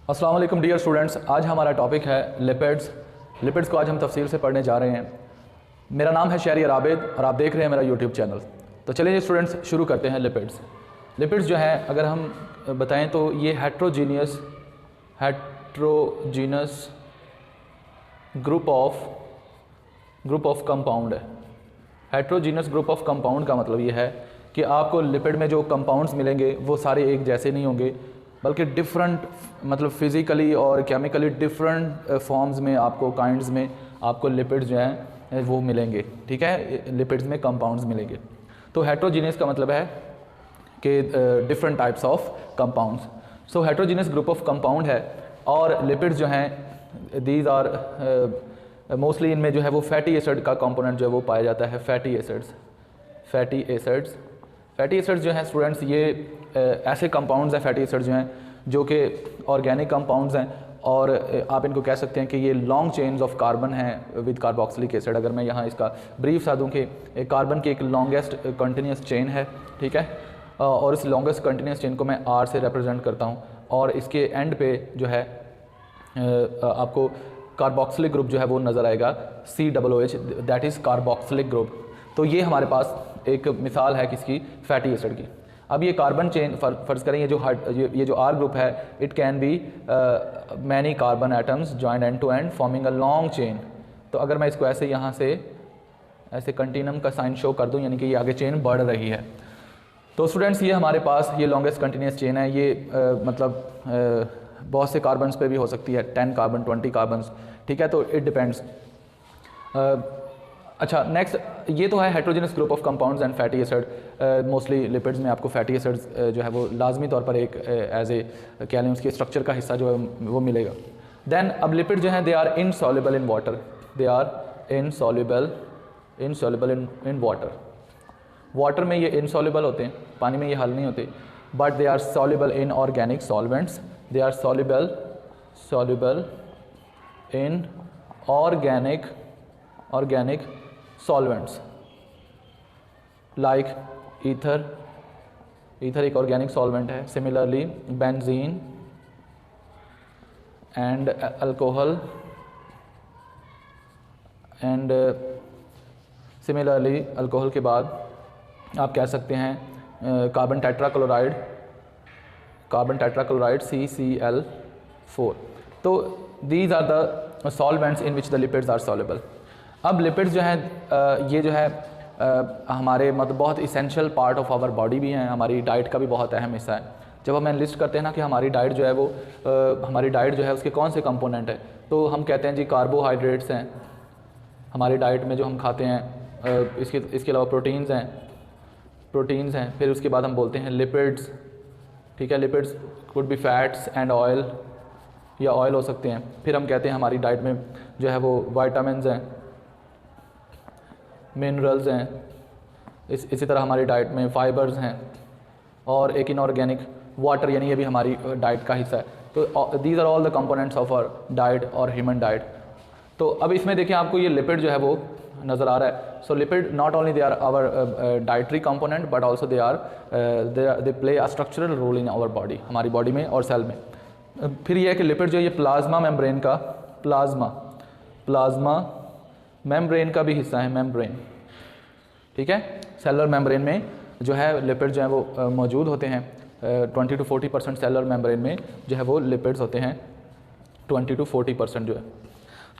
अस्सलाम वालेकुम dear students, आज हमारा टॉपिक है लिपिड्स। लिपिड्स को आज हम तफसील से पढ़ने जा रहे हैं। मेरा नाम है शहरियार आबिद और आप देख रहे हैं मेरा यूट्यूब चैनल। तो चलिए स्टूडेंट्स शुरू करते हैं। लिपिड्स जो है अगर हम बताएं तो ये हेट्रोजीनियस ग्रुप ऑफ कंपाउंड है। हेट्रोजीनियस ग्रुप ऑफ कंपाउंड का मतलब ये है कि आपको लिपिड में जो कंपाउंड्स मिलेंगे वो सारे एक जैसे नहीं होंगे, बल्कि डिफरेंट मतलब फिज़िकली और केमिकली डिफरेंट फॉर्म्स में आपको काइंड्स में आपको लिपिड्स जो हैं वो मिलेंगे। ठीक है, लिपिड्स में कंपाउंड्स मिलेंगे। तो हेट्रोजीनियस का मतलब है कि different types of compounds. So heterogeneous group of compound है। और लिपिड्स जो हैं दीज आर मोस्टली इनमें जो है वो फैटी एसिड का कंपोनेंट जो है वो पाया जाता है। फैटी एसिड्स जो हैं स्टूडेंट्स ये ऐसे कंपाउंड्स हैं, फैटी एसिड्स जो हैं जो कि ऑर्गेनिक कंपाउंड्स हैं और आप इनको कह सकते हैं कि ये लॉन्ग चेन्स ऑफ कार्बन हैं विद कार्बोक्सिलिक एसिड। अगर मैं यहाँ इसका ब्रीफ सा दूँ कि कार्बन की एक लॉन्गेस्ट कंटिन्यूस चेन है, ठीक है, और इस लॉन्गेस्ट कंटिन्यूस चेन को मैं R से रिप्रेजेंट करता हूँ और इसके एंड पे जो है आपको कार्बोक्सिलिक ग्रुप जो है वो नज़र आएगा, COOH, that is carboxylic group. तो ये हमारे पास एक मिसाल है किसकी, फैटी एसिड की। अब ये कार्बन चेन फर्ज करें, ये जो R ग्रुप है, it can be many carbon atoms joined end to end forming a long chain. तो अगर मैं इसको ऐसे यहाँ से ऐसे कंटिन्यूम का साइन शो कर दूँ, यानी कि ये आगे चेन बढ़ रही है। तो स्टूडेंट्स ये हमारे पास ये लॉन्गेस्ट कंटिन्यूस चेन है। ये बहुत से कार्बन्स पे भी हो सकती है, 10 कार्बन 20 कार्बन्स, ठीक है, तो इट डिपेंड्स। अच्छा, नेक्स्ट ये तो है heterogeneous group of compounds and fatty acid. Mostly lipids में आपको फैटी एसिड्स जो है वो लाजमी तौर पर एक एज ए कह लें उसके स्ट्रक्चर का हिस्सा जो है वो मिलेगा। देन अब लिपिड जो हैं they are insoluble in water, they are insoluble in water में ये इनसॉल्युबल होते हैं, पानी में ये हल नहीं होते, but they are soluble in organic solvents, they are soluble in organic solvents like ether एक ऑर्गेनिक सॉल्वेंट है। Similarly benzene and alcohol and similarly alcohol के बाद आप कह सकते हैं कार्बन टेट्राक्लोराइड CCl4। तो these are the solvents in which the lipids are soluble. अब लिपिड्स जो हैं ये जो है हमारे मतलब बहुत essential part of our body भी हैं, हमारी डाइट का भी बहुत अहम हिस्सा है। जब हम एनालिस्ट करते हैं ना कि हमारी डाइट जो है वो हमारी डाइट जो है उसके कौन से कंपोनेंट हैं, तो हम कहते हैं जी कार्बोहाइड्रेट्स हैं हमारी डाइट में जो हम खाते हैं, इसके अलावा प्रोटीन्स हैं, फिर उसके बाद हम बोलते हैं लिपिड्स, ठीक है, lipids could be fats and oil या ऑयल हो सकते हैं। फिर हम कहते हैं हमारी डाइट में जो है वो वाइटामिन्स हैं, मिनरल्स हैं, इसी तरह हमारी डाइट में फाइबर्स हैं और एक इनऑर्गेनिक वाटर, यानी ये भी हमारी डाइट का हिस्सा है। तो these are all the components of our diet और ह्यूमन डाइट। तो अब इसमें देखिए आपको ये लिपिड जो है वो नज़र आ रहा है। So lipid not only they are our dietary component but also they play a structural role in our body, हमारी बॉडी में और सेल में। फिर यह है कि लिपिड जो है ये प्लाज्मा मेम्ब्रेन का भी हिस्सा है, मेम्ब्रेन, ठीक है, सेलुलर मेम्ब्रेन में जो है लिपिड जो है वो मौजूद होते हैं। 20 to 40% सेलुलर मेम्ब्रेन में जो है वो लिपिड्स होते हैं, 20 to 40% जो है।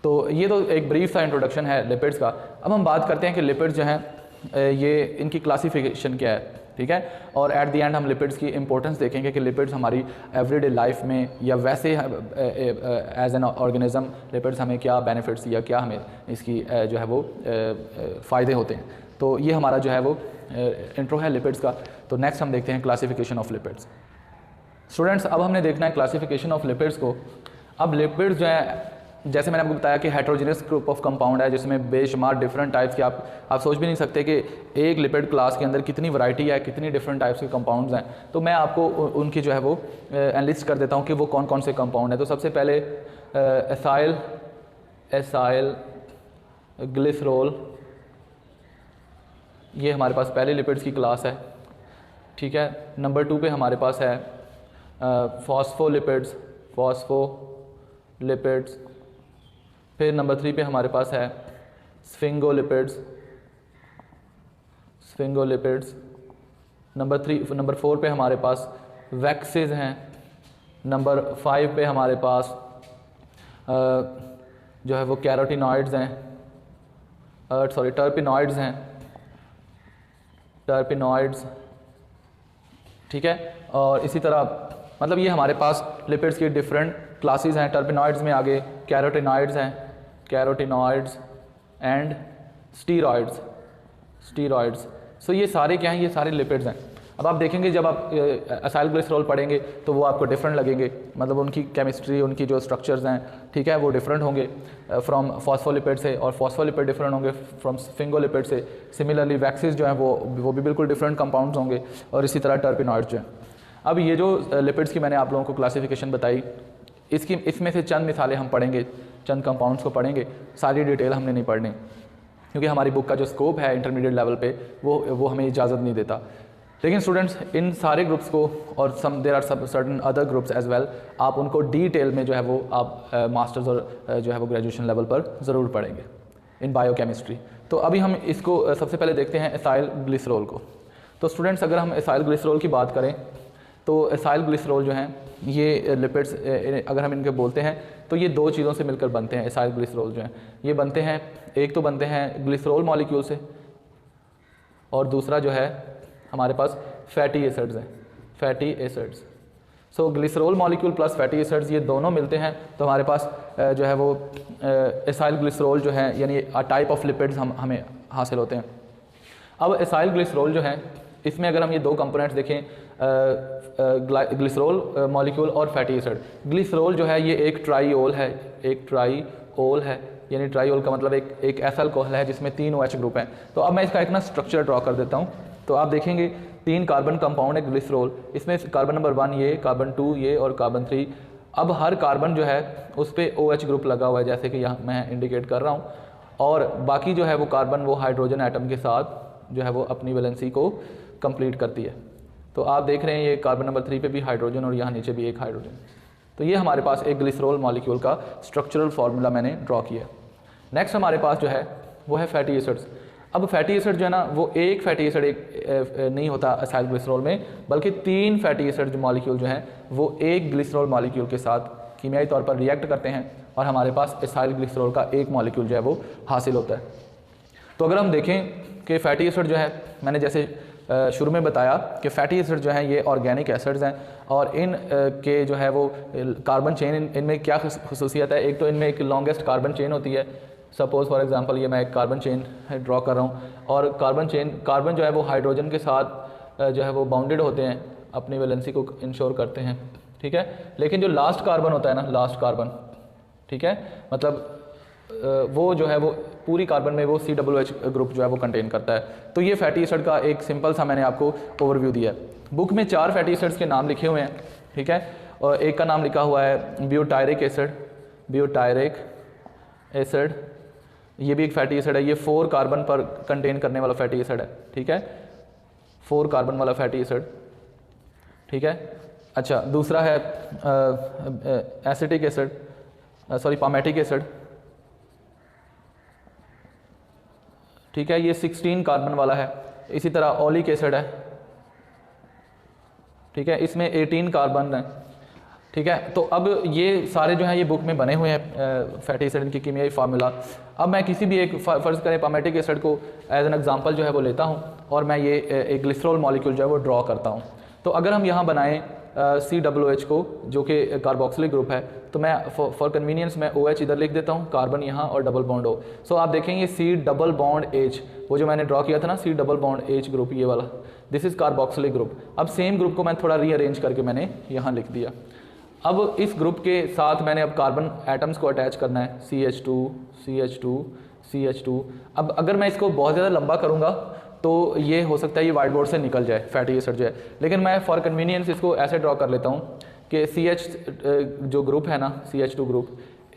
तो ये तो एक ब्रीफ सा इंट्रोडक्शन है लिपिड्स का। अब हम बात करते हैं कि लिपिड्स जो हैं ये इनकी क्लासिफिकेशन क्या है, ठीक है, और एट द एंड हम लिपिड्स की इंपॉर्टेंस देखेंगे कि लिपिड्स हमारी एवरीडे लाइफ में या वैसे एज एन ऑर्गेनिज्म लिपिड्स हमें क्या बेनिफिट्स या क्या हमें इसकी जो है वो फ़ायदे होते हैं। तो ये हमारा जो है वो इंट्रो है लिपिड्स का। तो नेक्स्ट हम देखते हैं क्लासिफिकेशन ऑफ लिपिड्स। स्टूडेंट्स अब हमने देखना है क्लासिफिकेशन ऑफ लिपिड्स को। अब लिपिड्स जो है जैसे मैंने आपको बताया कि हेट्रोजीनियस ग्रुप ऑफ कंपाउंड है जिसमें बेशुमार डिफरेंट टाइप्स के आप सोच भी नहीं सकते कि एक लिपिड क्लास के अंदर कितनी वैरायटी है, कितनी डिफरेंट टाइप्स के कंपाउंड्स हैं। तो मैं आपको उनकी जो है वो एनालिस्ट कर देता हूँ कि वो कौन कौन से कंपाउंड हैं। तो सबसे पहले एसाइल ग्लिसरॉल, ये हमारे पास पहले लिपिड्स की क्लास है, ठीक है। नंबर 2 पे हमारे पास है फॉस्फोलिपिड्स फॉस्फोलिपिड्स। फिर नंबर 3 पे हमारे पास है स्फिंगोलिपिड्स। नंबर 4 पे हमारे पास वैक्सेस हैं। नंबर 5 पे हमारे पास जो है वो कैरोटिनॉइड्स हैं, टर्पिनॉइड्स हैं, ठीक है। और इसी तरह मतलब ये हमारे पास लिपिड्स की डिफरेंट क्लासेस हैं। टर्पिनॉइड्स में आगे कैरोटिनॉइड्स हैं, कैरोटिनॉइड्स एंड स्टीरॉइड्स। सो ये सारे क्या हैं, ये सारे लिपिड्स हैं। अब आप देखेंगे जब आप असाइल ग्लिसरॉल पढ़ेंगे तो वो आपको डिफरेंट लगेंगे, मतलब उनकी केमिस्ट्री, उनकी जो स्ट्रक्चर्स हैं, ठीक है, वो डिफरेंट होंगे फ्रॉम फॉस्फोलिपिड से, और फॉस्फोलिपिड डिफरेंट होंगे फ्रॉम स्फिंगोलिपिड से। सिमिलरली वैक्सेस जो हैं वो भी बिल्कुल डिफरेंट कंपाउंड्स होंगे, और इसी तरह टर्पिनॉइड्स जो हैं। अब ये जो लिपिड्स की मैंने आप लोगों को क्लासिफिकेशन बताई, इसमें से चंद मिसालें हम पढ़ेंगे, चंद कंपाउंड्स को पढ़ेंगे, सारी डिटेल हमने नहीं पढ़नी क्योंकि हमारी बुक का जो स्कोप है इंटरमीडिएट लेवल पे वो हमें इजाज़त नहीं देता। लेकिन स्टूडेंट्स इन सारे ग्रुप्स को, और there are certain other groups as well, आप उनको डिटेल में जो है वो आप मास्टर्स और जो है वो ग्रेजुएशन लेवल पर ज़रूर पढ़ेंगे इन बायोकेमिस्ट्री। तो अभी हम इसको सबसे पहले देखते हैं एसाइल ग्लिसरॉल को। तो स्टूडेंट्स अगर हम एसाइल ग्लिसरॉल की बात करें तो एसाइल ग्लिसरॉल जो हैं ये लिपिड्स, अगर हम इनके बोलते हैं तो ये दो चीज़ों से मिलकर बनते हैं। एसाइल ग्लिसरॉल जो हैं ये बनते हैं, एक तो बनते हैं ग्लिसरॉल मॉलिक्यूल से, और दूसरा जो है हमारे पास फैटी एसिड्स हैं, fatty acids. So glycerol molecule plus fatty acids ये दोनों मिलते हैं तो हमारे पास जो है वो एसाइल ग्लिसरॉल जो है, यानी टाइप ऑफ लिपिड्स हमें हासिल होते हैं। अब एसाइल ग्लिसरॉल जो है इसमें अगर हम ये दो कंपोनेंट्स देखें, ग्लिसरॉल मॉलिक्यूल और फैटी एसिड। ग्लिसरॉल जो है ये एक ट्राईओल है, यानी ट्राईओल का मतलब एक ऐसा अल्कोहल है जिसमें 3 OH ग्रुप हैं। तो अब मैं इसका एक ना स्ट्रक्चर ड्रॉ कर देता हूँ। तो आप देखेंगे 3 कार्बन कंपाउंड है ग्लिसरॉल, इसमें कार्बन नंबर 1 ये, कार्बन 2 ये और कार्बन 3। अब हर कार्बन जो है उस पर OH ग्रुप लगा हुआ है, जैसे कि यहाँ मैं इंडिकेट कर रहा हूँ, और बाकी जो है वो कार्बन वो हाइड्रोजन एटम के साथ जो है वो अपनी वैलेंसी को कंप्लीट करती है। तो आप देख रहे हैं ये कार्बन नंबर 3 पे भी हाइड्रोजन और यहाँ नीचे भी एक हाइड्रोजन। तो ये हमारे पास एक ग्लिसरॉल मॉलिक्यूल का स्ट्रक्चरल फार्मूला मैंने ड्रॉ किया। नेक्स्ट हमारे पास जो है वो है फैटी एसिड्स। अब फैटी एसिड जो है ना वो एक फैटी एसिड नहीं होता एसाइल ग्लिसरॉल में, बल्कि 3 फैटी एसिड मॉलिक्यूल जो हैं वो एक ग्लिसरॉल मॉलिक्यूल के साथ कीमियाई तौर पर रिएक्ट करते हैं और हमारे पास एसाइल ग्लिसरॉल का एक मॉलिक्यूल जो है वो हासिल होता है। तो अगर हम देखें कि फैटी एसिड जो है, मैंने जैसे शुरू में बताया कि फैटी एसिड जो हैं ये ऑर्गेनिक एसिड्स हैं, और इन के जो है वो कार्बन चेन, इनमें क्या खसूसियत है, एक तो इनमें एक लॉन्गेस्ट कार्बन चेन होती है। सपोज़ फॉर एग्जांपल ये मैं एक कार्बन चेन ड्रॉ कर रहा हूँ, और कार्बन जो है वो हाइड्रोजन के साथ जो है वो बाउंडेड होते हैं, अपनी वैलेंसी को इंश्योर करते हैं, ठीक है। लेकिन जो लास्ट कार्बन होता है ना, लास्ट कार्बन, ठीक है, मतलब वो जो है वो पूरी कार्बन में वो COOH ग्रुप जो है वो कंटेन करता है। तो ये फैटी एसिड का एक सिंपल सा मैंने आपको ओवरव्यू दिया है। बुक में 4 फैटी एसिड्स के नाम लिखे हुए हैं, ठीक है, और एक का नाम लिखा हुआ है ब्यूटायरिक एसिड, ये भी एक फैटी एसिड है। ये 4 कार्बन पर कंटेन करने वाला फैटी एसिड है, ठीक है, 4 कार्बन वाला फैटी एसिड, ठीक है। अच्छा, दूसरा है एसिटिक एसिड, पामेटिक एसिड, ठीक है, ये 16 कार्बन वाला है। इसी तरह ओलिक एसिड है, ठीक है, इसमें 18 कार्बन है, ठीक है। तो अब ये सारे जो हैं ये बुक में बने हुए हैं फैटी एसिड की कीमियाई फार्मूला। अब मैं किसी भी एक फ़र्ज़ करें पामेटिक एसिड को एज एन एग्जांपल जो है वो लेता हूँ, और मैं ये एक ग्लिसरॉल मॉलिक्यूल जो है वो ड्रॉ करता हूँ। तो अगर हम यहाँ बनाएं COOH को, जो कि कार्बोक्सिलिक ग्रुप है, तो मैं फॉर कन्वीनियंस मैं OH इधर लिख देता हूँ, कार्बन यहाँ और डबल बॉन्ड O। सो आप देखेंगे C+H, वो जो मैंने ड्रॉ किया था ना C+H ग्रुप, ये वाला, दिस इज़ कार्बोक्सिलिक ग्रुप। अब सेम ग्रुप को मैं थोड़ा रीअरेंज करके मैंने यहाँ लिख दिया। अब इस ग्रुप के साथ मैंने अब कार्बन एटम्स को अटैच करना है, CH2। अब अगर मैं इसको बहुत ज़्यादा लंबा करूँगा तो ये हो सकता है ये वाइट बोर्ड से निकल जाए फैटी एसिड जो है, लेकिन मैं फॉर कन्वीनियंस इसको ऐसे ड्रॉ कर लेता हूँ कि CH जो ग्रुप है ना, CH2 ग्रुप,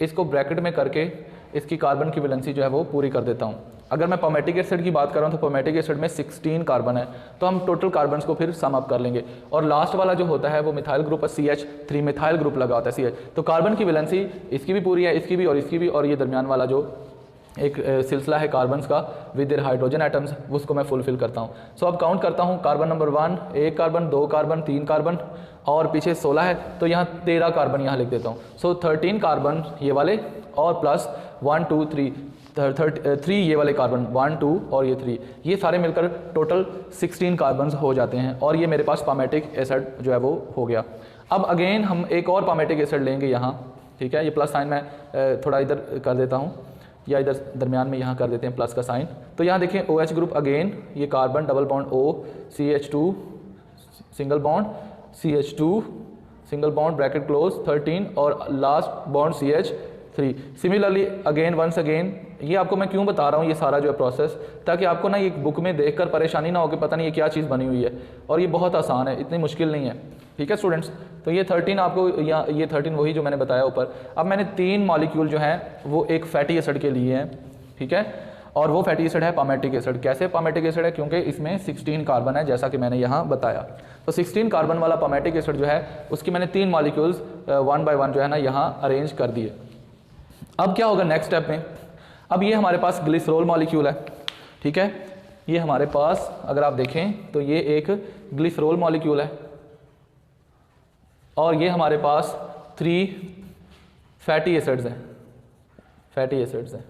इसको ब्रैकेट में करके इसकी कार्बन की वैलेंसी जो है वो पूरी कर देता हूँ। अगर मैं पामेटिक एसिड की बात कर रहा हूँ तो पामेटिक एसिड में 16 कार्बन है, तो हम टोटल कार्बन्स को फिर सम अप कर लेंगे और लास्ट वाला जो होता है वो methyl group CH3 methyl group लगा होता है CH, तो कार्बन की वैलेंसी इसकी भी पूरी है, इसकी भी और इसकी भी, और ये दरमियान वाला जो एक सिलसिला है कार्बन्स का विद देयर हाइड्रोजन एटम्स, उसको मैं फुलफिल करता हूँ। सो अब काउंट करता हूँ, carbon number 1 1 carbon, 2 carbon, 3 carbon और पीछे 16 है, तो यहाँ 13 कार्बन यहाँ लिख देता हूँ। सो 13 कार्बन ये वाले और प्लस 1 2 3 ये वाले कार्बन 1 2 और ये 3, ये सारे मिलकर टोटल 16 कार्बन हो जाते हैं और ये मेरे पास पामेटिक एसिड जो है वो हो गया। अब अगेन हम एक और पामेटिक एसिड लेंगे यहाँ, ठीक है, ये प्लस साइन मैं थोड़ा इधर कर देता हूँ या इधर दरमियान में यहाँ कर देते हैं प्लस का साइन। तो यहाँ देखें OH ग्रुप अगेन, ये carbon double bond O CH2 single bond CH2 single bond bracket close 13 और last bond CH3। Similarly again once again, ये आपको मैं क्यों बता रहा हूँ ये सारा जो है प्रोसेस, ताकि आपको ना ये बुक में देखकर परेशानी ना हो कि पता नहीं ये क्या चीज़ बनी हुई है, और ये बहुत आसान है, इतनी मुश्किल नहीं है, ठीक है स्टूडेंट्स। तो ये 13 आपको या ये 13 वही जो मैंने बताया ऊपर। अब मैंने 3 मॉलिक्यूल जो हैं वो एक फैटी एसिड के लिए हैं, ठीक है, और वो फैटी एसिड है पामेटिक एसिड। कैसे पामेटिक एसिड है? क्योंकि इसमें 16 कार्बन है जैसा कि मैंने यहाँ बताया। तो 16 कार्बन वाला पामेटिक एसिड जो है उसकी मैंने 3 मॉलिक्यूल्स 1 बाय 1 जो है ना यहाँ अरेंज कर दिए। अब क्या होगा नेक्स्ट स्टेप में? अब ये हमारे पास ग्लिसरॉल मॉलिक्यूल है, ठीक है, ये हमारे पास अगर आप देखें तो ये एक ग्लिसरॉल मॉलिक्यूल है और ये हमारे पास 3 फैटी एसिड्स हैं, फैटी एसिड्स हैं,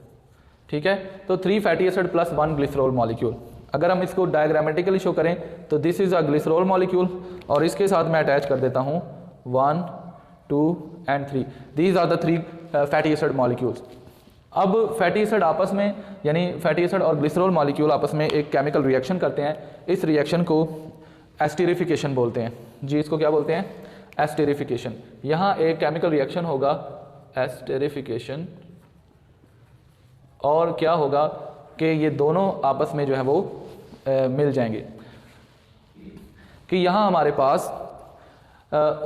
ठीक है। तो 3 fatty acid plus 1 glycerol molecule. अगर हम इसको डायग्रामेटिकली शो करें तो this is a glycerol molecule और इसके साथ मैं अटैच कर देता हूँ 1 2 and 3, these are the 3 fatty acid molecules. अब फैटी एसिड आपस में, यानी फैटी एसिड और ग्लिसरॉल मॉलिक्यूल आपस में एक केमिकल रिएक्शन करते हैं। इस रिएक्शन को एस्टेरिफिकेशन बोलते हैं जी। इसको क्या बोलते हैं? एस्टेरिफिकेशन। यहाँ एक केमिकल रिएक्शन होगा एस्टेरिफिकेशन, और क्या होगा कि ये दोनों आपस में जो है वो मिल जाएंगे कि यहाँ हमारे पास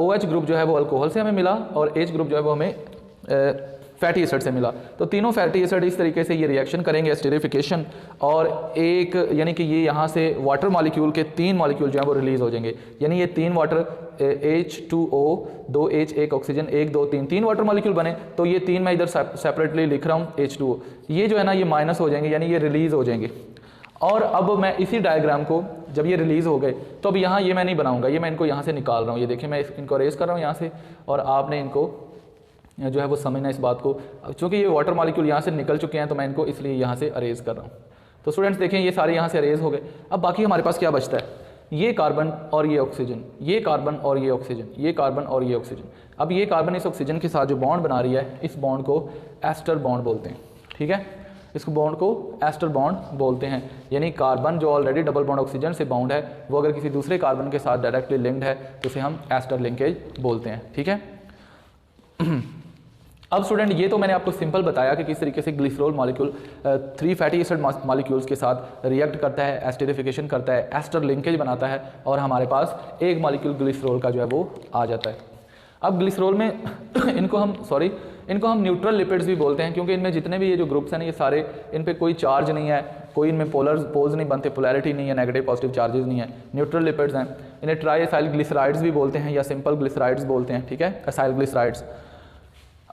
OH ग्रुप जो है वो अल्कोहल से हमें मिला और H ग्रुप जो है वो हमें फैटी एसिड से मिला। तो तीनों फैटी एसिड इस तरीके से ये रिएक्शन करेंगे एस्टेरिफिकेशन, और एक यानी कि ये यहाँ से वाटर मॉलिक्यूल के 3 मॉलिक्यूल जो है वो रिलीज हो जाएंगे। यानी ये 3 water H2O 2H 1 oxygen 1 2 3 water molecule बने। तो ये 3 मैं इधर सेपरेटली लिख रहा हूँ H2O, ये जो है ना ये माइनस हो जाएंगे, यानी ये रिलीज हो जाएंगे। और अब मैं इसी डायग्राम को जब ये रिलीज़ हो गए तो अब यहाँ ये मैं नहीं बनाऊंगा, ये मैं इनको यहाँ से निकाल रहा हूँ। ये देखिए मैं इनको रेस कर रहा हूँ यहाँ से, और आपने इनको जो है वो समझना इस बात को, क्योंकि ये वाटर मॉलिक्यूल यहाँ से निकल चुके हैं तो मैं इनको इसलिए यहाँ से अरेज कर रहा हूँ। तो स्टूडेंट्स देखें ये सारे यहाँ से अरेज हो गए। अब बाकी हमारे पास क्या बचता है? ये कार्बन और ये ऑक्सीजन, ये कार्बन और ये ऑक्सीजन, ये कार्बन और ये ऑक्सीजन। अब ये कार्बन इस ऑक्सीजन के साथ जो बॉन्ड बना रही है, इस बॉन्ड को एस्टर बॉन्ड बोलते हैं, ठीक है। इसको बॉन्ड को एस्टर बॉन्ड बोलते हैं। यानी कार्बन जो ऑलरेडी डबल बॉन्ड ऑक्सीजन से बाउंड है, वो अगर किसी दूसरे कार्बन के साथ डायरेक्टली लिंक्ड है तो इसे हम एस्टर लिंकेज बोलते हैं, ठीक है। अब स्टूडेंट ये तो मैंने आपको सिंपल बताया कि किस तरीके से glycerol molecule 3 fatty acid molecules के साथ रिएक्ट करता है, एस्टेरिफिकेशन करता है, एस्टर लिंकेज बनाता है, और हमारे पास एक मॉलिक्यूल ग्लिसरॉल का जो है वो आ जाता है। अब ग्लिसरॉल में इनको हम न्यूट्रल लिपिड्स भी बोलते हैं, क्योंकि इनमें जितने भी ये जो ग्रुप्स हैं ये सारे, इन पे कोई चार्ज नहीं है, कोई इनमें पोल्स नहीं बनते, पोलैरिटी नहीं है, नेगेटिव पॉजिटिव चार्जेस नहीं है, न्यूट्रल लिपिड्स हैं। इन्हें ट्राई एसाइल ग्लिसराइड्स भी बोलते हैं या सिंपल ग्लिसराइड्स बोलते हैं, ठीक है, एसाइल ग्लिसराइड्स।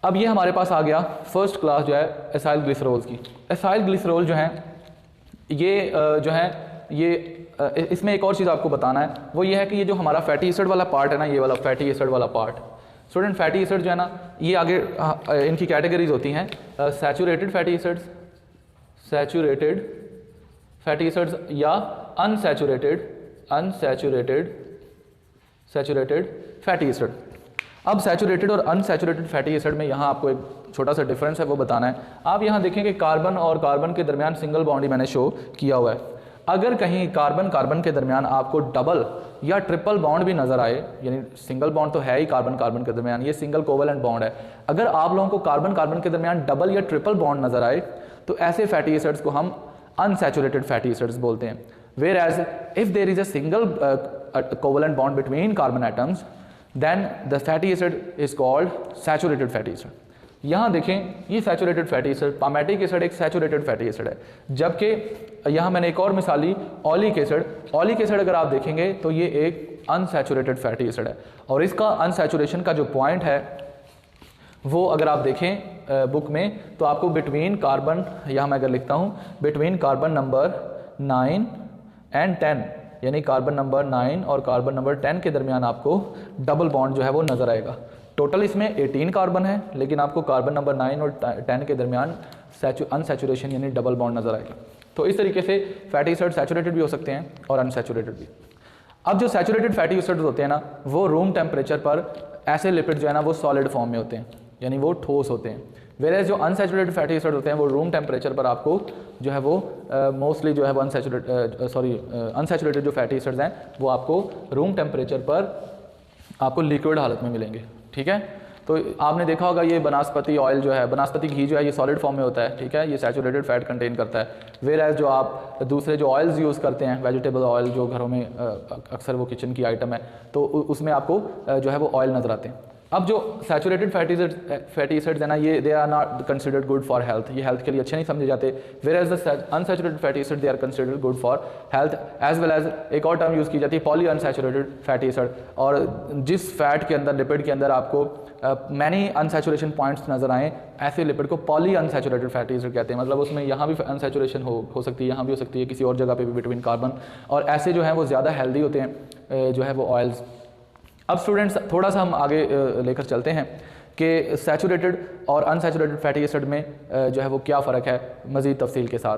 अब ये हमारे पास आ गया फर्स्ट क्लास जो है एसाइल ग्लिसरॉल्स की। एसाइल ग्लिसरॉल जो है ये जो है ये इसमें एक और चीज़ आपको बताना है, वो ये है कि ये जो हमारा फैटी एसिड वाला पार्ट है ना, ये वाला फैटी एसिड वाला पार्ट, स्टूडेंट फैटी एसिड जो है ना, ये आगे इनकी कैटेगरीज होती हैं saturated fatty acids, saturated fatty acids या अनसैचुरेटेड फैटी एसिड। अब सैचुरेटेड और अनसैचुरेटेड फैटी एसिड में यहाँ आपको एक छोटा सा डिफरेंस है वो बताना है। आप यहाँ देखें कि कार्बन और कार्बन के दरमियान सिंगल बॉन्ड ही मैंने शो किया हुआ है। अगर कहीं कार्बन कार्बन के दरमियान आपको डबल या ट्रिपल बॉन्ड भी नजर आए, यानी सिंगल बॉन्ड तो है ही कार्बन कार्बन के दरमियान, ये सिंगल कोवेलेंट बॉन्ड है, अगर आप लोगों को कार्बन कार्बन के दरमियान डबल या ट्रिपल बॉन्ड नजर आए तो ऐसे फैटी एसिड्स को हम अनसैचुरेटेड फैटी एसिड्स बोलते हैं। Whereas if there is a single covalent bond between carbon atoms, then the fatty acid is called saturated fatty acid। यहाँ देखें ये saturated fatty acid, palmitic acid एक saturated fatty acid है, जबकि यहाँ मैंने एक और मिसाल ली ऑलिक एसिड। ऑलिक एसिड अगर आप देखेंगे तो ये एक अनसैचुरेटेड फैटी एसिड है, और इसका अनसैचुरेशन का जो पॉइंट है वो अगर आप देखें बुक में तो आपको बिटवीन कार्बन, यहाँ मैं अगर लिखता हूँ बिटवीन कार्बन नंबर 9 एंड 10, यानी कार्बन नंबर 9 और कार्बन नंबर 10 के दरमियान आपको डबल बॉन्ड जो है वो नज़र आएगा। टोटल इसमें 18 कार्बन है, लेकिन आपको कार्बन नंबर 9 और 10 के दरमियान अनसैचुरेशन यानी डबल बॉन्ड नज़र आएगा। तो इस तरीके से फैटी एसिड सैचुरेटेड भी हो सकते हैं और अनसैचुरेटेड भी। अब जो सैचुरेटेड फैटी एसिड होते हैं ना, वो रूम टेम्परेचर पर ऐसे लिपिड जो है ना वो सॉलिड फॉर्म में होते हैं, यानी वो ठोस होते हैं। वेरेज जो अनसैचुरेटेड फैटी एसिड होते हैं वो रूम टेम्परेचर पर आपको जो है वो मोस्टली जो है वो अनसैचुरेटेड जो फैटी एसिड्स हैं वो आपको रूम टेम्परेचर पर आपको लिक्विड हालत में मिलेंगे। ठीक है, तो आपने देखा होगा ये बनास्पति ऑयल जो है, बनास्पति घी जो है ये सॉलिड फॉर्म में होता है। ठीक है, ये सैचुरेटेड फैट कंटेन करता है। वेरेज जो आप दूसरे जो ऑयल्स यूज़ करते हैं, वेजिटेबल ऑयल जो घरों में अक्सर वो किचन की आइटम है, तो उसमें आपको जो है वो ऑयल नज़र आते हैं। अब जो सैचुरेटेड फैटी एसिड्स है ना, ये they are not considered good for health, ये हेल्थ के लिए अच्छे नहीं समझे जाते। Whereas the unsaturated fatty acid they are considered good for health, as well as एक और टर्म यूज़ की जाती है पॉली अनसैचुरेटेड फैटी एसिड। और जिस फैट के अंदर, लिपिड के अंदर आपको मैनी अनसैचुरेशन पॉइंट्स नजर आए, ऐसे लिपिड को पॉली अनसैचुरेटेड फैटी एसिड कहते हैं। मतलब उसमें यहाँ भी अनसैचुरेशन हो सकती है, यहाँ भी हो सकती है, किसी और जगह पे भी बिटवीन कार्बन, और ऐसे जो हैं वो ज़्यादा हेल्दी होते हैं जो है वो ऑयल्स। अब स्टूडेंट्स थोड़ा सा हम आगे लेकर चलते हैं कि सैचुरेटेड और अनसैचुरेटेड फैटी एसिड में जो है वो क्या फ़र्क है मज़ीद तफसील के साथ।